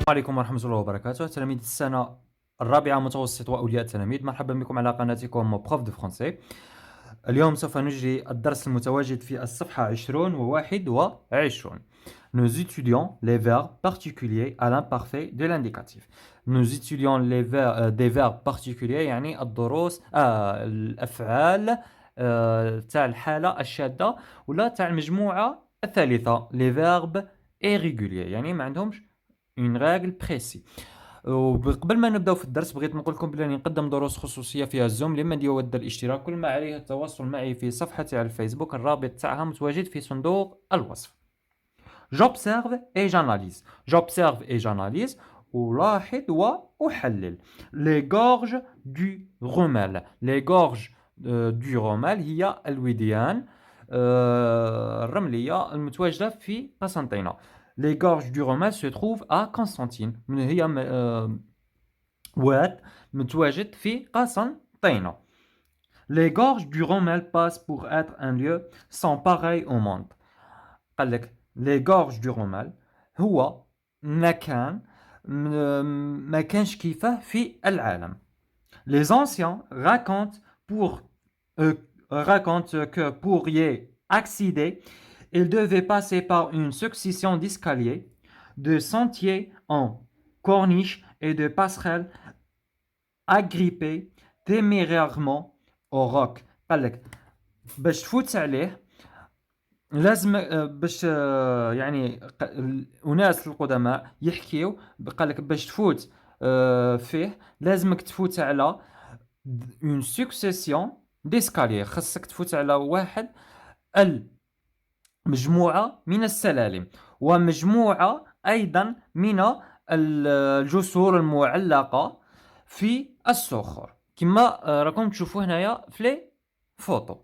عليكم ورحمة الله وبركاته. تلاميذ السنة الرابعة متوسط وأولياء التلاميذ، مرحبا بكم على قناتكم بروف دو فرونسي. اليوم سوف نجري الدرس المتواجد في الصفحة 20 و21. Nous étudions les verbes particuliers à l'imparfait de l'indicatif. Nous étudions des verbes particuliers يعني الدروس الأفعال تاع الحالة الشاذة ولا تاع المجموعة الثالثة. Les verbes irréguliers يعني ما عندهمش une règle précise. وقبل ما نبداو في الدرس بغيت نقول لكم بلي نقدم دروس خصوصيه فيها الزوم لمن يود الاشتراك. كل ما عليه التواصل معي في صفحتي على الفيسبوك، الرابط تاعها متواجد في صندوق الوصف. J'observe et j'analyse. J'observe et j'analyse. ألاحظ وأحلل. Les gorges du Rommel. Les gorges du Rommel هي الوديان الرملية المتواجدة في قسنطينة. Les gorges du Rommel se trouvent à Constantine. هي واد متواجد في قسنطينة. Les gorges du Rommel passent pour être un lieu sans pareil au monde. قال لك les gorges du Rommel هو مكان ما كانش كيفاه في العالم. Les anciens racontent que pour y accéder, ils devaient passer par une succession d'escaliers, de sentiers en corniche et de passerelles agrippées témérairement au roc. قال لك باش تفوت عليه لازم باش يعني أناس القدماء يحكيو. قال لك باش تفوت فيه لازمك تفوت على une succession d'escaliers. خاصك تفوت على واحد المجموعة من السلالم ومجموعة أيضا من الجسور المعلقة في الصخور كما راكم تشوفوا هنايا في لي فوتو.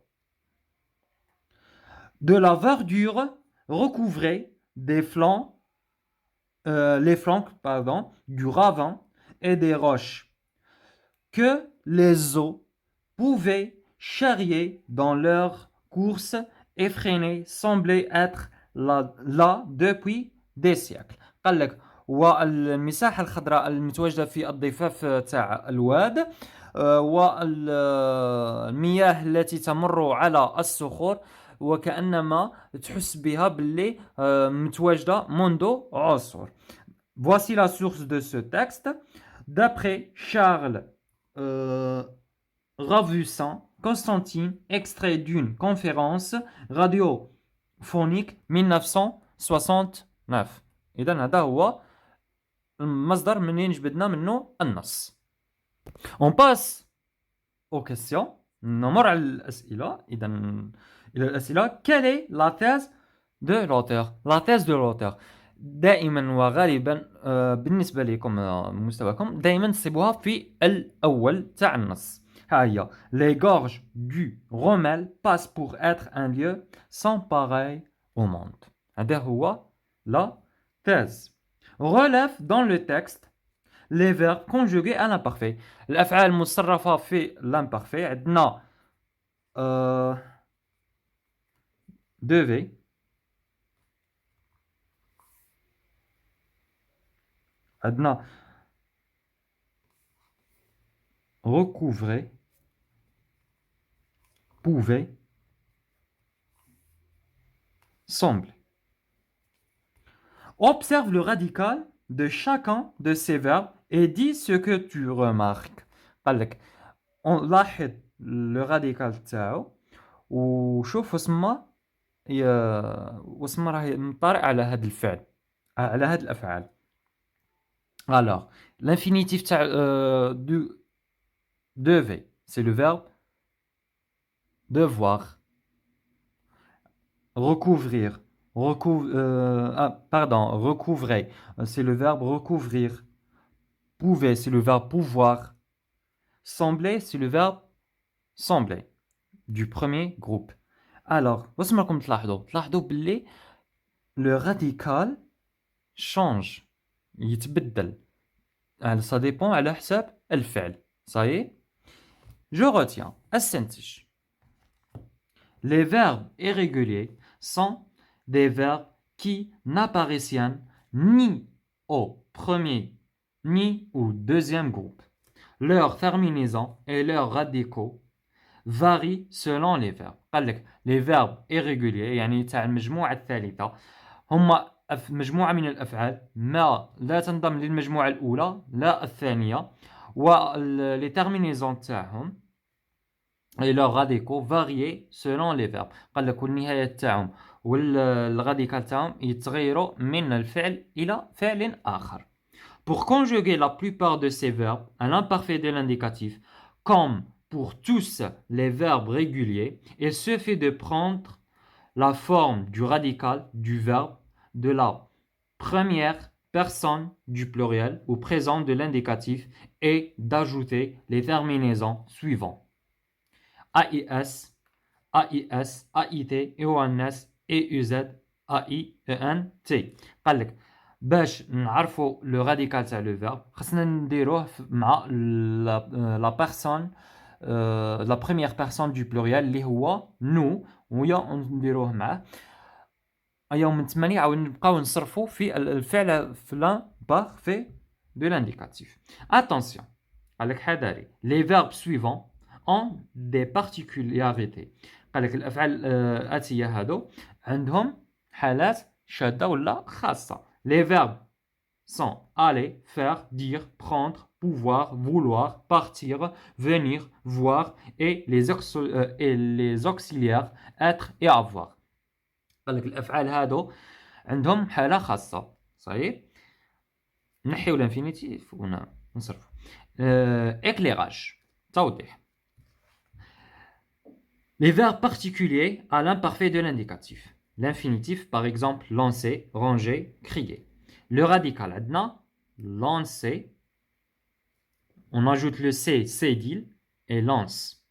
De la verdure recouvrait les flancs du ravin et des roches que les eaux pouvaient charrier dans leur course effrénée semblaient être là depuis des siècles. قال لك والمساحة الخضراء المتواجدة في الضفاف تاع الواد والمياه التي تمر على الصخور وكأنما تحس بها باللي متواجدة منذ عصور. Voici la source de ce texte. D'après Charles Ravussin, Constantine, extrait d'une conférence radiophonique 1969. إذن هذا هو المصدر منين جبدنا منه النص. On passe aux questions. نمر على الأسئلة. إذن إلى الأسئلة. Quelle est la thèse de l'auteur? La thèse de l'auteur دائما وغالبا بالنسبة لكم مستواكم دائما تصيبوها في الأول تاع النص. ها هي Les gorges du Rommel passent pour être un lieu sans pareil au monde. هذا هو la thèse. Relève dans le texte les verbes conjugués à l'imparfait. الأفعال المصرفة في l'imparfait عندنا devait, عندنا recouvrer, pouvait, semble. Observe le radical de chacun de ces verbes et dis ce que tu remarques. قال لك لاحظ le radical تاعو وشوف واسم راه مطارئ على هذا الفعل على هذه الأفعال. Alors, l'infinitif du devait, c'est le verbe devoir. Recouvrir, recouvrer, c'est le verbe recouvrir. Pouvait, c'est le verbe pouvoir. Sembler, c'est le verbe sembler du premier groupe. Alors, واش راكم تلاحظوا باللي le radical change يتبدل. Ça dépend على حساب الفعل. Ça y est. Je retiens. استنتج. Les verbes irréguliers sont des verbes qui n'apparaissent ni au premier ni ou deuxième groupe. Leurs terminaisons et leurs radicaux varient selon les verbes. قال لك les verbes irréguliers يعني تاع المجموعة الثالثة هما مجموعة من الأفعال ما لا تنضم للمجموعة الأولى لا الثانية les terminaisons تاعهم et leurs radicaux varient selon les verbes. قال لك والنهاية تاعهم والراديكال تاعهم يتغيروا من الفعل إلى فعل آخر. Pour conjuguer la plupart de ces verbes à l'imparfait de l'indicatif, comme pour tous les verbes réguliers, il suffit de prendre la forme du radical du verbe de la première personne du pluriel ou présent de l'indicatif et d'ajouter les terminaisons suivantes. AIS, AIS, AIT, EONS, EUZ, AIENT. قال لك باش نعرفوا لو راديكال تاع لو فيرب خصنا نديروه مع لا بيرسون لا بروميير بيرسون دو بلوريال اللي هو نو ويا نديروه معاه ايا من تما نعاود نبقاو نصرفوا في الفعل في لان بارفي دو لانديكاتيف. اتونسيون قال لك حذاري لي فيرب سويفون اون دي بارتيكولاريتي. قال لك الافعال الاتيه هادو عندهم حالات شاده ولا خاصه. Les verbes sont aller, faire, dire, prendre, pouvoir, vouloir, partir, venir, voir et les auxiliaires être et avoir. قال لك الافعال هادو عندهم حاله خاصه صحيح. نحيو الانفينيتيف ونصرفو. éclairage توضيح. Les verbes particuliers à l'imparfait de l'indicatif. L'infinitif, par exemple, lancer, ranger, crier. Le radical, adna, lancer. On ajoute le C, cédile, et lance.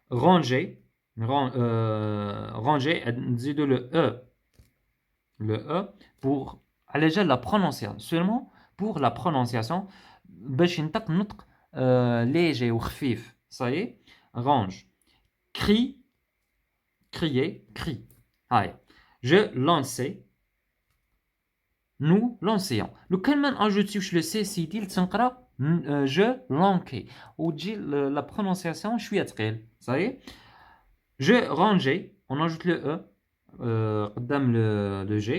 Ranger, ranger, nzid le E, pour alléger la prononciation. Seulement pour la prononciation, باش ينطق نطق léger ou خفيف. Ça y est, range. Cri, crier, cri. Aïe. Je lançais. Nous lancions. لو كان ما ناجوتيوش لو سي سيدي تنقرا جو لانكي وتجي لا برونونسياسيون شويه ثقيل صاي. جو رانجي on ajoute le e قدام le g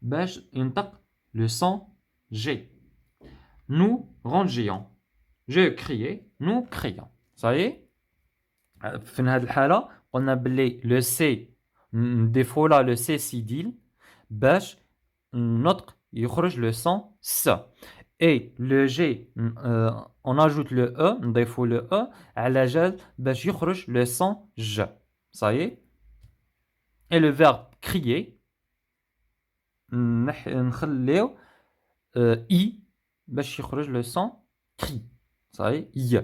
باش ينطق le son g. Nous rangions. Je criais. Nous crions. صاي. في هذه الحاله قلنا باللي لو سي نديفو لا لو سي سيديل باش نطق يخرج le son S. Et le G, on ajoute le E, نضيفو le E على جال باش يخرج le son J. Ça y est. Et le verbe crier, نخليو I باش يخرج le son cri. Ça y est, I.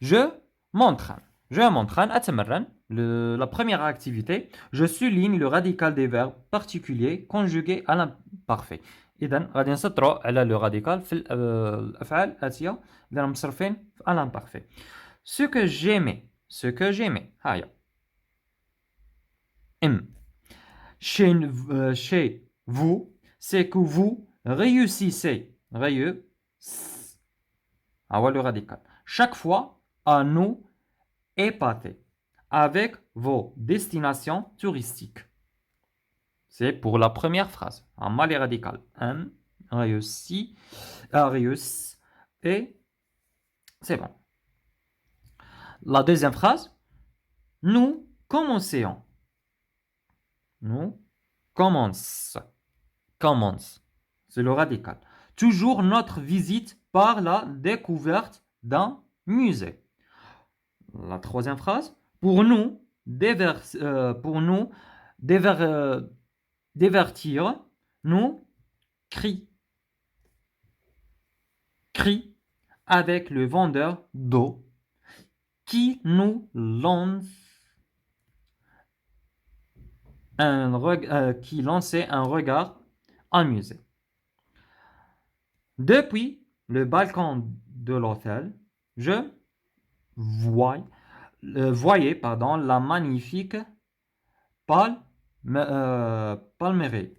Je m'entraîne. Je m'entraîne, أتمرن. La première activité, je souligne le radical des verbes particuliers conjugués à l'imparfait. إذن غادي نسطروا على le radical في الأفعال الآتية اللي راهم مصرفين à l'imparfait. Ce que j'aimais, هايا. Chez vous, c'est que vous réussissez. Ah le radical. Chaque fois, à nous épater avec vos destinations touristiques. C'est pour la première phrase. En mal et radical. Réussi, réussi, et c'est bon. La deuxième phrase. Nous commençons. Nous commence. Commence. C'est le radical. Toujours notre visite par la découverte d'un musée. La troisième phrase. Pour nous divertir, nous crie avec le vendeur d'eau qui nous lance qui lançait un regard amusé. Depuis le balcon de l'hôtel, je voyais la magnifique palmeraie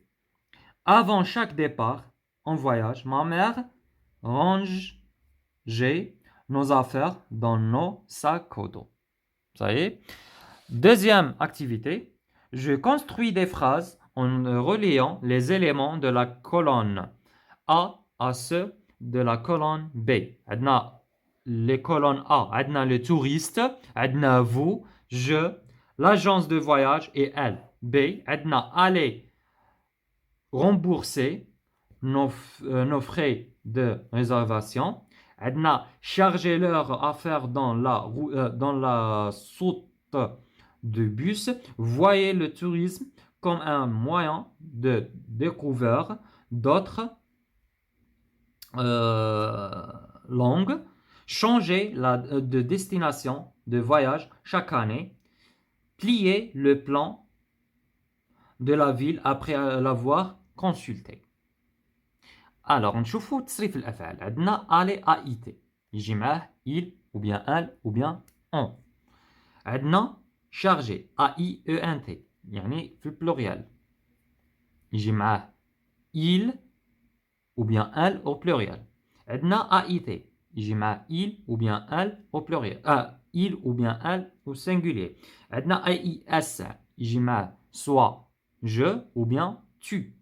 Avant chaque départ en voyage, ma mère rangeait nos affaires dans nos sacs à dos. Ça y est. Deuxième activité, je construis des phrases en reliant les éléments de la colonne A à ceux de la colonne B. عندنا les colonnes A, عندنا le touriste, عندنا vous, je, l'agence de voyage et elle. B, عندنا aller rembourser nos frais de réservation. عندنا charger leurs affaires dans la soute de bus. Voyez le tourisme comme un moyen de découvrir d'autres langues. Changer de destination de voyage chaque année. Plier le plan de la ville après l'avoir consulté. Alors, نشوفوا تصريف الأفعال. عندنا aller à it. يجي معاه il ou bien elle ou bien on. عندنا charger AIENT يعني في البلوريال. يجي معاه il ou bien elle au pluriel. عندنا AIT يجي معاه il ou bien elle au pluriel. Il ou bien elle au singulier. عندنا AIS يجي معاه soit je ou bien tu.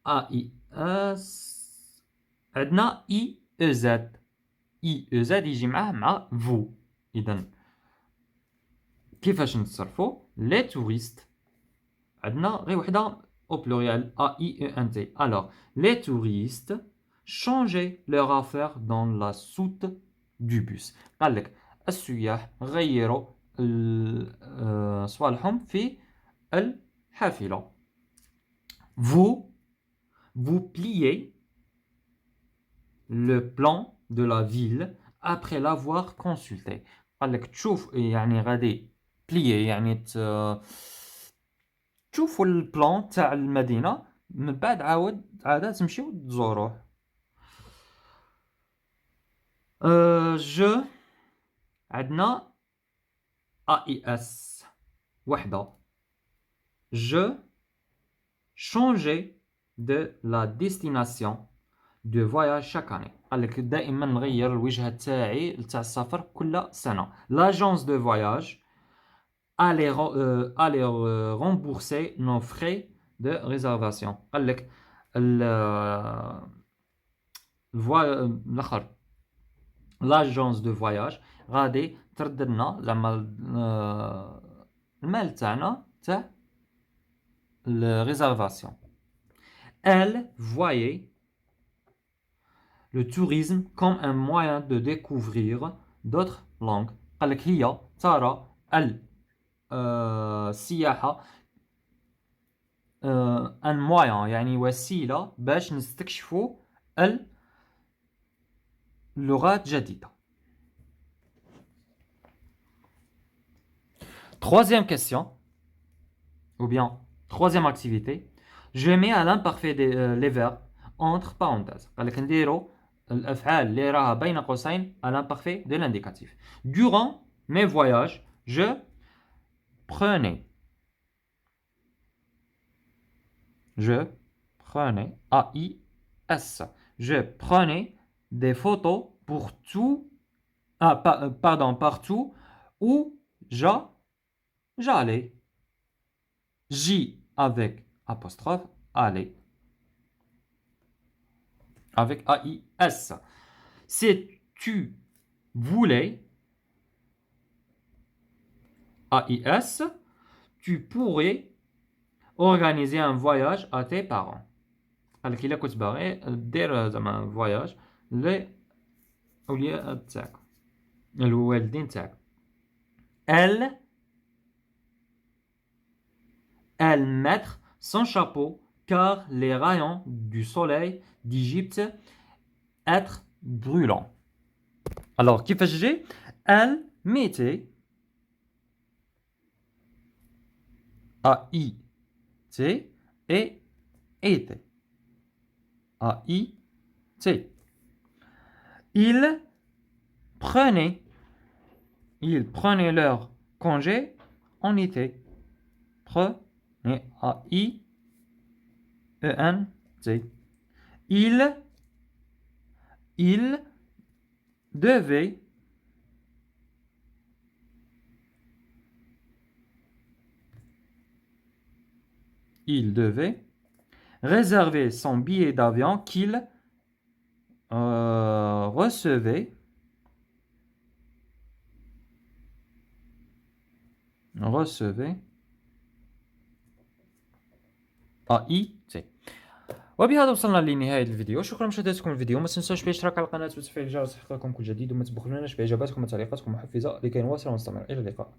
AIS عندنا IEZ IEZ يجي معاه مع vous. إذن كيفاش نتصرفوا؟ les touristes عندنا غير وحده au pluriel AIENT. Alors, les touristes changeaient leurs affaires dans la soute du bus. قال لك السياح غيروا صوالحهم في الحافلة. Vous pliez le plan de la ville après l'avoir consulté. قال لك تشوف يعني غادي plier يعني تشوفوا البلان تاع المدينة من بعد عاد تمشيو تزوروه. جو عندنا AIS وحدة. Je changeais de la destination de voyage chaque année. قال لك دائما نغير الوجهة تاعي تاع السفر كل سنة. L'agence de voyage allait rembourser nos frais de réservation. قال لك الآخر l'agence de voyage غادي ترد لنا زعما المال تاعنا تاع الريزرفاسيون. Elle voyait le tourisme comme un moyen de découvrir d'autres langues. قال لك هي ترى السياحة ان موان يعني وسيلة باش نستكشفوا اللغات جديدة. Troisième question, ou bien troisième activité, je mets à l'imparfait les verbes entre parenthèses. قال لك نديروا الأفعال اللي راها بين قوسين à l'imparfait de l'indicatif. Durant mes voyages, je prenais AIS. Je prenais des photos pour tout partout où j'allais. J avec apostrophe aller avec AIS. Si tu voulais AIS, tu pourrais organiser un voyage à tes parents. قال لك إلا كنت باغي دير زعما فواياج لأولياء تاعك الوالدين تاعك. Elle mettre son chapeau car les rayons du soleil d'Égypte être brûlants. Alors كيفاش جي؟ Elle mettait AIT et était. AIT. Ils prenaient leur congé en été. Prenez AIENT. زي il devait réserver son billet d'avion qu'il recevait AIT. وبهذا وصلنا لنهاية الفيديو. شكرا لمشاهدتكم الفيديو. ما تنسوش بالاشتراك على القناة وتفعيل الجرس لتحققكم كل جديد، وما تبخلوناش باجاباتكم وتعليقاتكم المحفزة لكي نواصل ونستمر. الى اللقاء.